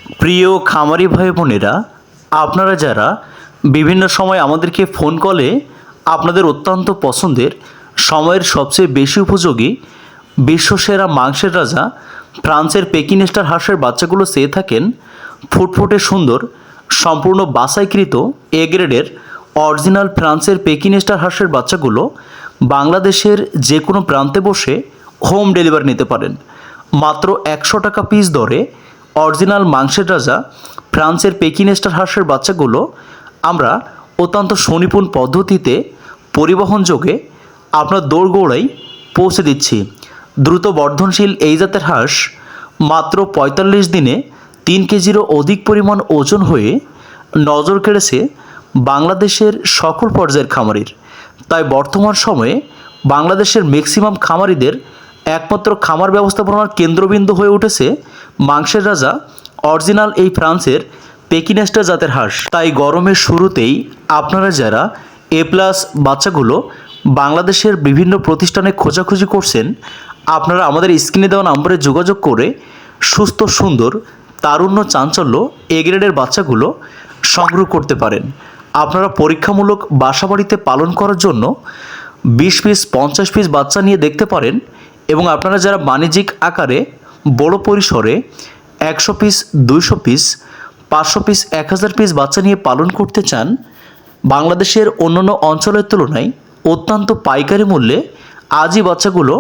প্রিয় খামারি ভাই বোনেরা, আপনারা যারা বিভিন্ন সময় আমাদেরকে ফোন কলে আপনাদের অত্যন্ত পছন্দের সময়ের সবচেয়ে বেশি উপযোগী বিশ্বসেরা মাংসের রাজা ফ্রান্সের পেকিনেস্টার হাঁসের বাচ্চাগুলো চেয়ে থাকেন, ফুটফুটে সুন্দর সম্পূর্ণ বাছাইকৃত এ গ্রেডের অরিজিনাল ফ্রান্সের পেকিনেস্টার হাঁসের বাচ্চাগুলো বাংলাদেশের যে কোনো প্রান্তে বসে হোম ডেলিভারি নিতে পারেন। মাত্র 100 টাকা পিস দরে অরিজিনাল মাংসের রাজা ফ্রান্সের পেকিনেস্টার হাঁসের বাচ্চাগুলো আমরা অত্যন্ত সুনিপুণ পদ্ধতিতে পরিবহনযোগে আপনার দোরগোড়ায় পৌঁছে দিচ্ছি। দ্রুত বর্ধনশীল এই জাতের হাঁস মাত্র 45 দিনে 3 কেজিরও অধিক পরিমাণ ওজন হয়ে নজর কেড়েছে বাংলাদেশের সকল পর্যায়ের খামারির। তাই বর্তমান সময়ে বাংলাদেশের ম্যাক্সিমাম খামারিদের একমাত্র খামার ব্যবস্থাপনার কেন্দ্রবিন্দু হয়ে উঠেছে মাংসের রাজা অরিজিনাল এই ফ্রান্সের পেকিনেস্টার জাতের হাঁস। তাই গরমের শুরুতেই আপনারা যারা এ প্লাস বাচ্চাগুলো বাংলাদেশের বিভিন্ন প্রতিষ্ঠানে খোঁজাখুঁজি করছেন, আপনারা আমাদের স্ক্রিনে দেওয়া নম্বরে যোগাযোগ করে সুস্থ সুন্দর তারুণ্য চাঞ্চল্য এ গ্রেডের বাচ্চাগুলো সংগ্রহ করতে পারেন। আপনারা পরীক্ষামূলক বাসাবাড়িতে পালন করার জন্য 20 পিস 50 পিস বাচ্চা নিয়ে দেখতে পারেন, এবং আপনারা যারা বাণিজ্যিক আকারে বড় পরিসরে 100 পিস 200 পিস 500 পিস 1000 পিস বাচ্চা নিয়ে পালন করতে চান, বাংলাদেশের অন্যান্য অঞ্চলের তুলনায় অত্যন্ত পাইকারি মূল্যে আজই বাচ্চাগুলো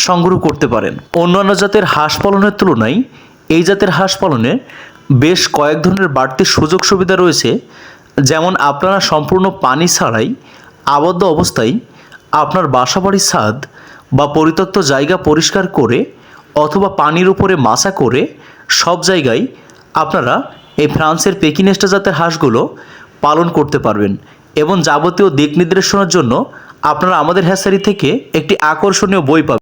সংগ্রহ করতে পারেন। অন্যান্য জাতের হাঁস পালনের তুলনায় এই জাতের হাঁস পালনে বেশ কয়েক ধরনের বাড়তি সুযোগ সুবিধা রয়েছে। যেমন আপনারা সম্পূর্ণ পানি ছাড়াই আবদ্ধ অবস্থায় আপনার বাসাবাড়ির ছাদ বা পরিত্যক্ত জায়গা পরিষ্কার করে অথবা পানির উপরে মাচা করে সব জায়গায় আপনারা এই ফ্রান্সের পেকিনেস্টার জাতের হাঁসগুলো পালন করতে পারবেন। এবং যাবতীয় দিক নির্দেশনার জন্য আপনারা আমাদের হ্যাচারি থেকে একটি আকর্ষণীয় বই পাবেন।